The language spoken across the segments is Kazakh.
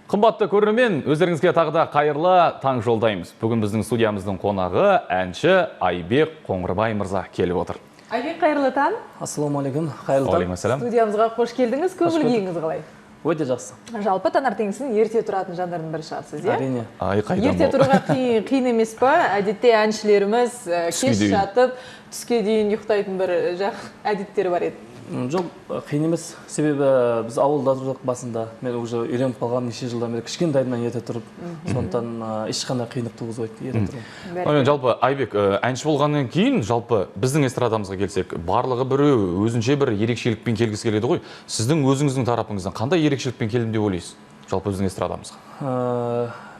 Қымбатты көрермен, өздеріңізге тағы да қайырлы таң жолдаймыз. Бүгін біздің студиямыздың қонағы әнші Айбек Қоңырбай мырза келіп отыр. Айбек, қайырлы таң. Ассалаумағалейкум, қайырлы таң. Студиямызға қош келдіңіз. Көңіл күйіңіз қалай? Өте жақсы. Жалпы таңертеңгісін ерте тұратын жандардың бірі шығарсыз, иә? Әрине. Ерте тұруға қиын емес па? Әдетте әншілеріміз кеш жатып, түске дейін ұйықтайтын бір әдеттері бар еді. Жоқ, қиын емес. Себебі біз ауылда тұрдық басында. Мен уже үйреніп қалғам неше жылдан бері кішкентайымнан ерте тұрып, сондықтан ешқандай қиындық туғызбайды ерте тұру. Жалпы Айбек әнші болғаннан кейін, жалпы біздің эстрадамызға келсек, барлығы бірі өзінше бір ерекшелікпен келгісі келеді ғой. Сіздің өзіңіздің тарапыңыздан қандай ерекшелікпен келдім деп ойлайсыз? Жалпы біздің эстрадамызға.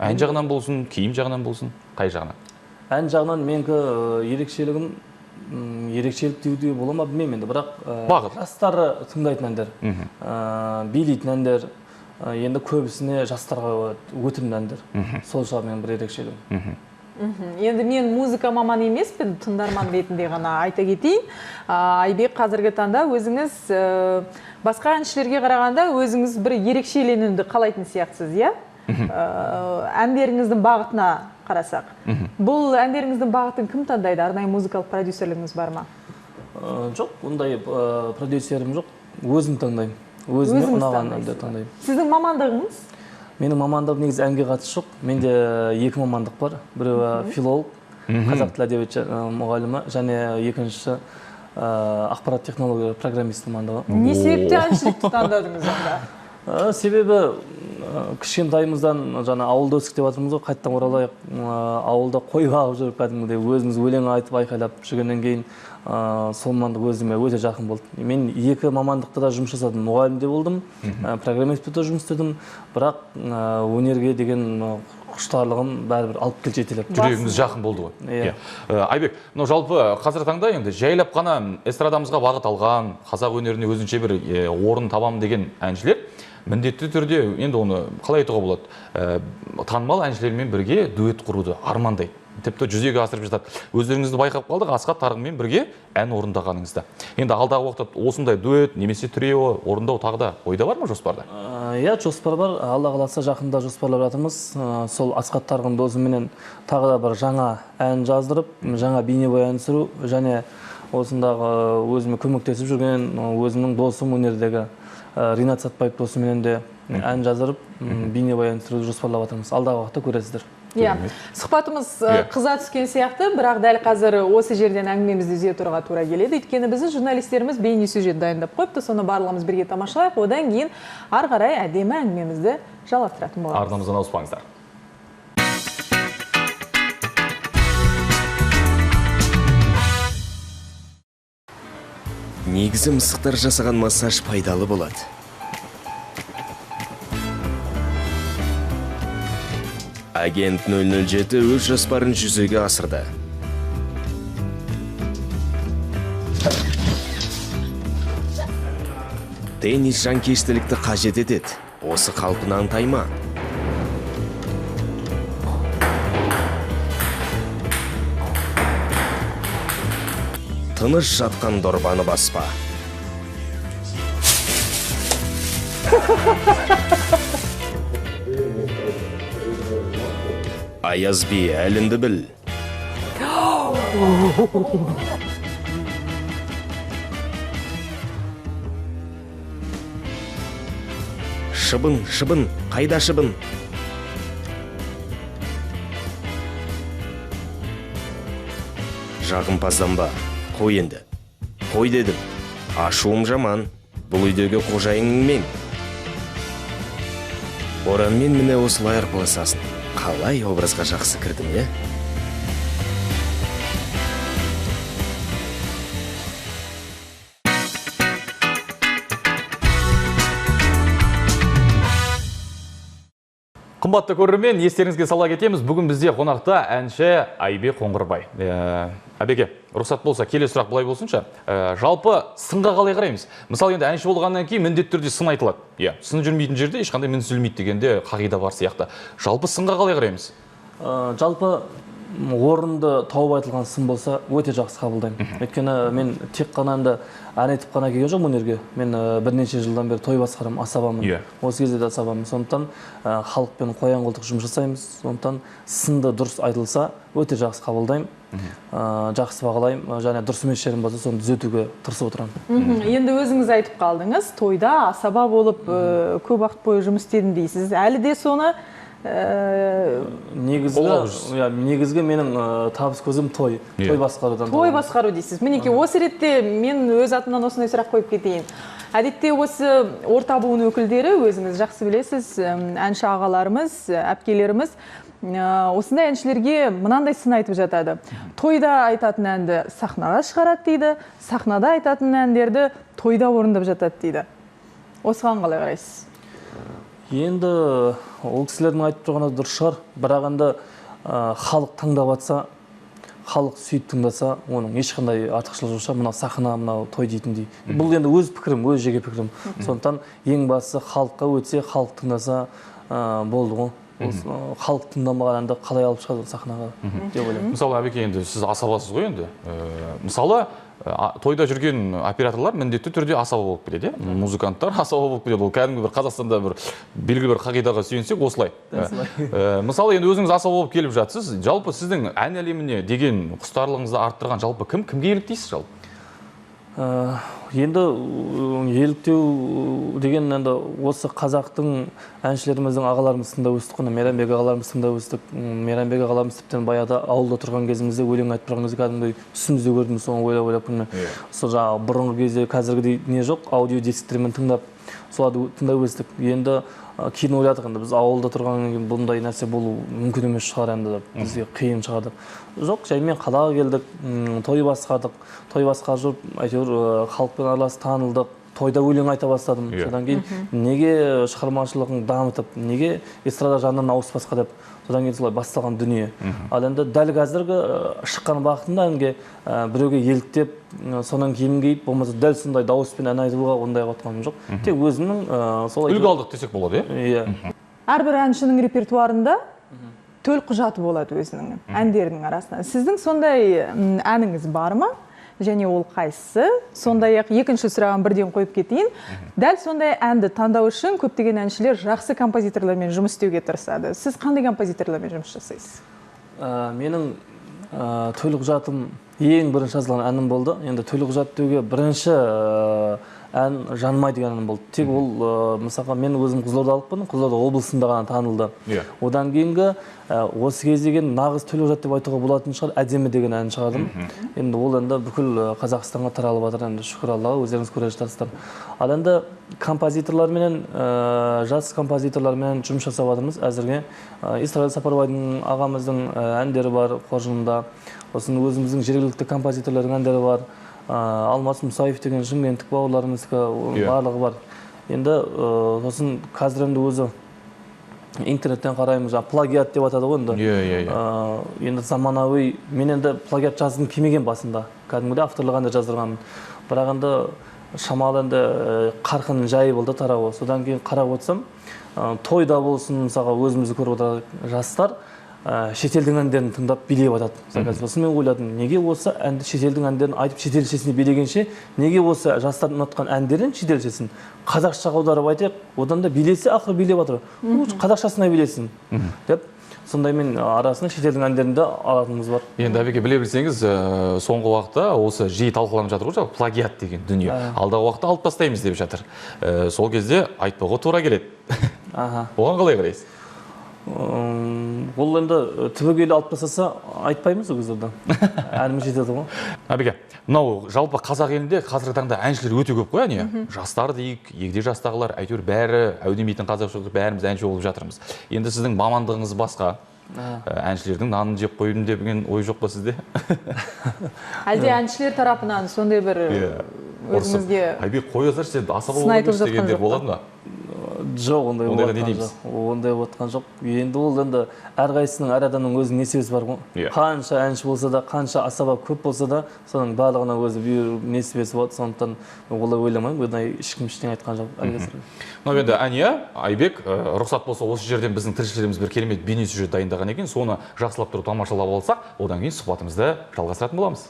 Ән жағынан болсын, киім жағынан болсын, қай жағынан? Ән жағынан менікі ерекшелігім ерекшелік деуде бола ма білмеймін енді, бірақ жастары тыңдайтын әндер, билейтін әндер, енді көбісіне жастарға өтімді әндер. Сол шығар менің бір ерекшелігім. Енді мен музыка маманы емеспін, тыңдарман ретінде ғана айта кетейін. Айбек, қазіргі таңда өзіңіз басқа әншілерге қарағанда өзіңіз бір ерекшеленуді қалайтын сияқтысыз, иә? Әндеріңіздің бағытына қарасақ. Бұл әндеріңіздің бағытын кім таңдайды? Арнайы музыкалық продюсерлігіңіз бар ма? Жоқ, ондай продюсерім жоқ. Өзім таңдаймын. Өзіме ұнаған әнді таңдаймын. Сіздің мамандығыңыз? Менің мамандығым негізі әнге қатысы жоқ. Менде екі мамандық бар. Біреуі филолог, қазақ тілі әдебиеті мұғалімі, және екіншісі ақпарат технология программист мамандығы. Не себепте әншілікті таңдадыңыз онда? Себебі кішкентайымыздан жаңа ауылда өстік деп жатырмыз ғой, қайттан оралайық, ауылда қой бағып жүріп кәдімгідей өзіміз өлең айтып айқайлап жүргеннен кейін сол мамандық өзіме өте жақын болды. Мен екі мамандықта да жұмыс жасадым. Мұғалім де болдым, программист болып жұмыс істедім, бірақ өнерге деген құштарлығым бәрібір алып кел жетелеп. Жүрегіміз жақын болды ғой. Айбек, жалпы қазіргі таңда енді жайлап қана эстрадамызға бағыт алған, қазақ өнеріне өзінше бір орын табамын деген әншілер міндетті түрде енді оны қалай айтуға болады, танымал әншілермен бірге дуэт құруды армандайды. Тіпті жүзеге асырып жатады. Өздеріңізді байқап қалдық, Асқат Тарғынмен бірге ән орындағаныңызда. Енді алдағы уақытта осындай дуэт немесе трио орындау тағы да ойда бар ма, жоспарда? Иә, жоспар бар. Алла қаласа жақында жоспарлап жатырмыз. Сол Асқат Тарғын досыменен тағы да бір жаңа ән жаздырып, жаңа бейнебаян түсіру, және осындағы өзіме көмектесіп жүрген өзімнің досым өнердегі Ринат Сатпаев досыменен де ән жаздырып, бейнебаян түсіруді жоспарлап жатырмыз. Алдағы уақытта көресіздер. Сұхбатымыз қыза түскен сияқты, бірақ дәл қазір осы жерден әңгімемізді үзе тұруға тура келеді. Өйткені біздің журналистеріміз бейне сюжет дайындап қойыпты, соны барлығымыз бірге тамашалайық, одан кейін ары қарай әдемі әңгімемізді жалғастыратын боламыз. Арнамыздан ауыспаңыздар. Негізі мысықтар жасаған массаж пайдалы болады. Агент 007 өз жоспарын жүзеге асырды. Теннис жанкештілікті қажет етеді. Осы қалпынан тайма. Тыныш жатқан дорбаны баспа. Аяз би, әлінді біл. Шыбын, шыбын, қайда шыбын? Жағымпазданба. Қой енді. Қой дедім. Ашуым жаман. Бұл үйдегі қожайының мен. Боранмен міне осылай арпаласасын. Қалай образға жақсы кірдім, е? Қымбатты көрермен, естеріңізге сала кетеміз. Бүгін бізде қонақта әнші Айбек Қоңырбай. Әбеке, рұқсат болса, келесі сұрақ былай болсынша. Жалпы сынға қалай қараймыз? Мысалы, енді әнші болғаннан кейін міндетті түрде сын айтылады. Сын жүрмейтін жерде ешқандай мінсізілмейді дегенде қағида бар сияқты. Жалпы сынға қалай қараймыз? Жалпы орынды тауып айтылған сын болса өте жақсы қабылдаймын. Өйткені мен тек қана енді ән айтып қана келген жоқпын өнерге. Мен бірнеше жылдан бері той басқарамын, асабамын. Осы кезде де асабамын. Сондықтан халықпен қоян-қолтық жұмыс жасаймыз. Сондықтан сынды дұрыс айтылса өте жақсы қабылдаймын. Жақсы бағалаймын. Және дұрыс емес жерім болса соны түзетуге тырысып отырамын. Енді өзіңіз айтып қалдыңыз, тойда асаба болып көп уақыт бойы жұмыс істедім дейсіз. Әлі де соны негізгі менің табыс көзім той басқарудан. Той басқару дейсіз. Мінекей осы ретте мен өз атымнан осындай сұрақ қойып кетейін. Әдетте осы орта буын өкілдері, өзіңіз жақсы білесіз, әнші ағаларымыз, әпкелеріміз осындай әншілерге мынандай сын айтып жатады. Тойда айтатын әнді сахнаға шығарады дейді, сахнада айтатын әндерді тойда орындап жатады дейді. Осыған қалай қарайсыз? Енді ол кісілердің айтып тұрғаны дұрыс шығар, бірақ енді халық тыңдап жатса, халық сүйіп тыңдаса, оның ешқандай артықшылығы жоқ. Мынау сахна, мынау той дейтіндей. Бұл енді өз пікірім, өз жеке пікірім. Сондықтан ең бастысы халыққа өтсе, халық тыңдаса болды ғой. Халық тыңдамаған әнді қалай алып шығады сахнаға деп ойлаймын. Мысалы, Әбеке, енді сіз асабасыз ғой енді. Мысалы, тойда жүрген операторлар міндетті түрде асаба болып келеді. Музыканттар асаба болып келеді. Ол кәдімгі бір Қазақстанда бір белгілі бір қағидаға сүйенсек осылай. Мысалы, енді өзіңіз асаба болып келіп жатсыз. Жалпы сіздің ән әлеміне деген құштарлығыңызды арттырған жалпы кімге еліктейсіз жалпы? Енді еліктеу деген енді осы қазақтың әншілеріміздің ағаларымыз тыңдап өстік қой. Мейрамбек ағаларымыз тыңдап өстік. Мейрамбек ағаларымыз тіптен баяғыда ауылда тұрған кезімізде өлең айтып тұрған кезде кәдімгідей түсімізде көрдім, соны ойлап сол жаңағы бұрынғы кезде қазіргідей не жоқ, аудио дисктермен тыңдап соларды тыңдап өстік. Енді кейін ойладық, енді біз ауылда тұрғаннан кейін бұндай нәрсе болу мүмкін емес шығар, енді бізге қиын шығар деп. Жоқ, жаймен қалаға келдік, той басқардық. Той басқарып жүріп, әйтеуір халықпен араласып танылдық. Тойда өлең айта бастадым. Содан кейін неге шығармашылығын дамытып, неге эстрада жанрына ауыспасқа деп, содан кейін солай басталған дүние. Ал енді дәл қазіргі шыққан уақытында әнге біреуге еліктеп, сонан киім киіп, болмаса дәл сондай дауыспен ән айтуға ондайға отқаным жоқ. Тек өзімнің солай үлгі алдық десек болады, иә? Әрбір әншінің репертуарында төл құжаты болады өзінің әндерінің арасында. Сіздің сондай әніңіз бар ма? Және ол қайсысы? Сондай-ақ екінші сұрағын бірден қойып кетейін. Дәл сондай әнді таңдау үшін көптеген әншілер жақсы композиторлармен жұмыс істеуге тырысады. Сіз қандай композиторлармен жұмыс жасайсыз? Менің төл құжатым ең бірінші жазылған әнім болды. Енді төл құжат деуге бірінші ән Жанмай деген әнім болды. Тек ол, мысалға, мен өзім Қызылордалықпын, Қызылорда облысында ғана танылды. Одан кейінгі осы кездеген нағыз төл құжат деп айтуға болатын шығар, Әдемі деген ән шығардым. Енді ол енді бүкіл Қазақстанға таралып жатыр, енді шүкір Аллаға, өздеріңіз көре жатырсыздар. Ал енді композиторларменен, жас композиторлармен жұмыс жасап жатырмыз әзірге. Исраил Сапарбайдың ағамыздың әндері бар қоржынында. Осының өзіміздің жергілікті композиторлардың әндері бар. Алмас Мұсаев деген шымкенттік бауырларымыздікі барлығы бар. Енді сосын қазір енді өзі интернеттен қараймыз, плагиат деп атады ғой енді. Енді заманауи, мен енді плагиат жазғым келмеген басында. Кәдімгідей авторлық әндер жаздырғанмын. Бірақ енді шамалы енді қарқын жайы болды тарауы. Содан кейін қарап отырсам, тойда болсын, мысалға өзімізді көріп отырған жастар шетелдің әндерін тыңдап билеп жатады. Сосын мен ойладым, неге осы әнді шетелдің әндерін айтып шетелшесіне билегенше, неге осы жастардың ұнатқан әндерін шетелшесін қазақшаға аударып айтайық, одан да билесе ақыры билеп жатыр. Қазақшасына билесін деп, сондай мен арасында шетелдің әндерінде алатынымыз бар. Енді Әбеке, біле білсеңіз, соңғы уақытта осы жиі талқыланып жатыр ғой, плагиат деген дүние. Алдағы уақытта алып тастаймыз деп жатыр. Сол кезде айтпауға тура келеді. Оған қалай қарайсыз? Ол енді түбегейлі алып тастаса айтпаймыз ол кездерде. Әніміз жетеді ғой. Әбеке, мынау жалпы қазақ елінде қазіргі таңда әншілер өте көп қой, жастар дейік, егде жастағылар, әйтеуір бәрі әудемейтін қазақша бәріміз әнші болып жатырмыз. Енді сіздің мамандығыңыз басқа. Әншілердің нанын жеп қойдым деген ой жоқ па сізде? Әлде әншілер тарапынан сондай бір өзіңізге Әбек, қоя салшы, асаба болып дегендер болады ма? Жоқ, ондай Ондайда болған не дейміз? жоқ. Ондай отқан жоқ. Енді ол енді әрқайсысының әр адамның өзінің несібесі бар ғой. Иә. Қанша әнші болса да, қанша асаба көп болса да, соның барлығына өзі бір несібесі болады. Сондықтан олай ойламаймын. Ондай ешкім ештеңе айтқан жоқ. Мынау енді Әния, Айбек, рұқсат болса осы жерден біздің тілшілеріміз бір керемет бейне сюжет дайындаған екен. Соны жақсылап тұрып тамашалап алсақ, одан кейін сұхбатымызды жалғастыратын боламыз.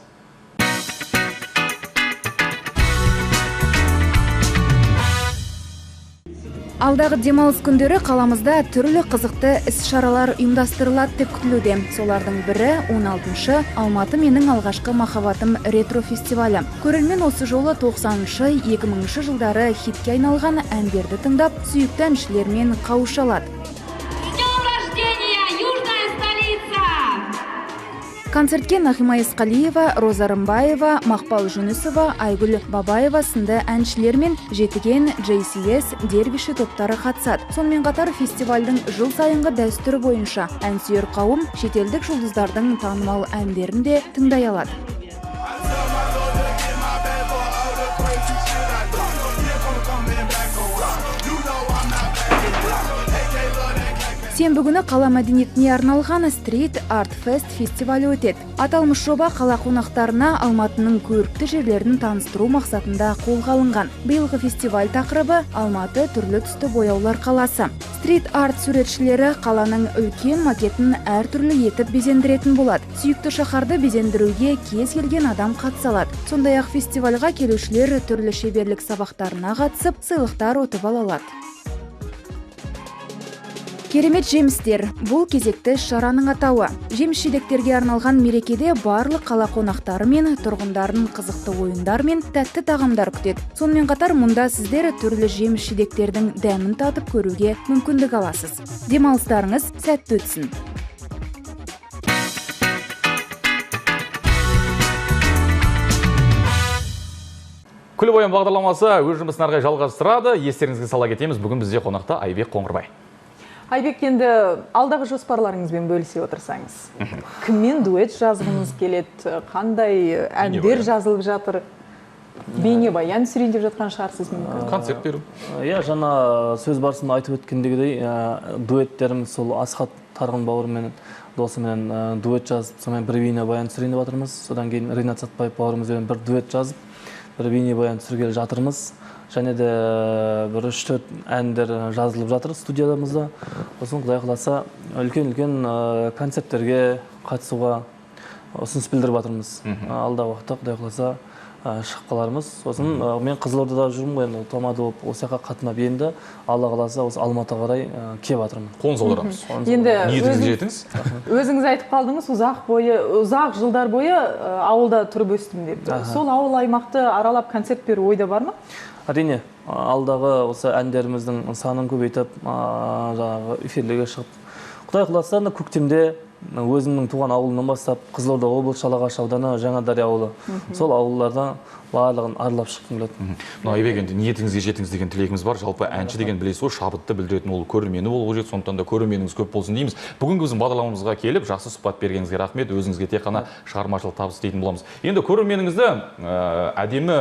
Алдағы демалыс күндері қаламызда түрлі қызықты іс-шаралар ұйымдастырылады деп күтілуде. Солардың бірі 16-шы Алматы менің алғашқы махаббатым ретро фестивалі. Көрермен осы жолы 90-шы, 2000-шы жылдары хитке айналған әндерді тыңдап, сүйікті әншілермен қауыша алады. Концертке Нахима Есқалиева, Роза Рымбаева, Мақпал Жүнісова, Айгүл Бабаева сынды әншілер мен жетіген JCS дервиші топтары қатысады. Сонымен қатар фестивальдің жыл сайынғы дәстүрі бойынша әнсүйер қауым шетелдік жұлдыздардың танымал әндерін де тыңдай алады. Сенбі күні қала мәдениетіне арналған Street Art Fest фестивалі өтеді. Аталмыш жоба қала қонақтарына Алматының көрікті жерлерін таныстыру мақсатында қолға алынған. Биылғы фестиваль тақырыбы Алматы түрлі түсті бояулар қаласы. Street Art суретшілері қаланың үлкен макетін әртүрлі етіп безендіретін болады. Сүйікті шаһарды безендіруге кез келген адам қатыса алады. Сондай-ақ фестивальға келушілер түрлі шеберлік сабақтарына қатысып, сыйлықтар ұтып ала алады. Керемет жемістер. Бұл кезекті шараның атауы. Жеміс-жидектерге арналған мерекеде барлық қала қонақтары мен тұрғындарын қызықты ойындар мен тәтті тағамдар күтеді. Сонымен қатар мұнда сіздер түрлі жеміс-жидектердің дәмін татып көруге мүмкіндік аласыз. Демалыстарыңыз сәтті өтсін. Күлі ойын бағдарламасы өз жұмысын әрі жалғастырады. Естеріңізге сала кетеміз. Бүгін бізде қонақта Айбек Қоңырбай. Айбек, енді алдағы жоспарларыңызбен бөлісе отырсаңыз. Кіммен дуэт жазғыңыз келеді? Қандай әндер жазылып жатыр? Бейнебаян түсірейін деп жатқан шығарсыз мүмкін? Концерт беру. Иә, жаңа сөз барысында айтып өткендегідей, дуэттеріміз сол Асхат Тарғын бауырымен досымен дуэт жазып, сонымен бір бейнебаян түсірейін деп жатырмыз. Содан кейін Ринат Сатпаев бауырымызбен бір дуэт жазып, бір бейнебаян түсіргелі жатырмыз. Және де бір 3-4 әндер жазылып жатыр студиямызда. Осын Құдай қаласа үлкен-үлкен концерттерге қатысуға ұсыныс білдіріп жатырмыз. Алдағы уақытта Құдай қаласа шығып қалармыз. Сосын мен Қызылордада жүрмін ғой, енді тамады болып осы жаққа қатынап енді Алла қаласа осы Алматыға қарай келіп жатырмын. Қоныс аударамыз. Енді ниетіңізге жетіңіз. Өзіңіз айтып қалдыңыз, ұзақ жылдар бойы ауылда тұрып өстім деп. Сол ауыл аймақты аралап концерт беру ойда бар ма? Әрине, алдағы осы әндеріміздің санын көбейтіп, жаңағы эфирлерге шығып, Құдай қаласа көктемде өзімнің туған ауылынан бастап, Қызылорда облысы Жалағаш ауданы Жаңадария ауылы. Сол ауылдардан барлығын аралап шыққым келеді. Айбек, енді ниетіңізге жетіңіз деген тілегіміз бар. Жалпы әнші деген білесіз ғой, шабытты білдіретін ол көрермені болу қажет, сондықтан да көрерменіңіз көп болсын дейміз. Бүгінгі біздің бағдарламамызға келіп, жақсы сұхбат бергеніңізге рахмет. Өзіңізге тек қана шығармашылық табыс тілейтін боламыз. Енді көрерменіңізді әдемі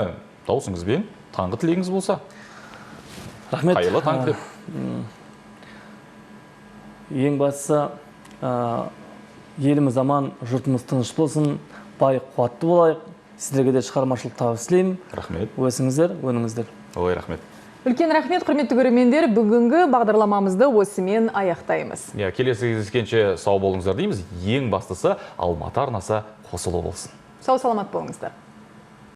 даусыңызбен таңғы тілегіңіз болса. Рахмет. Қайырлы таң тілеп. Ең бастысы, еліміз аман, жұртымыз тыныш болсын, бай қуатты болайық. Сіздерге де шығармашылық табыс тілеймін. Рахмет. Өсіңіздер, өніңіздер. Ой, рахмет. Үлкен рахмет, құрметті көрермендер. Бүгінгі бағдарламамызды осымен аяқтаймыз. Келесі кездескенше сау болыңыздар дейміз. Ең бастысы Алматы арнасы қосылу болсын. Сау саламат болыңыздар.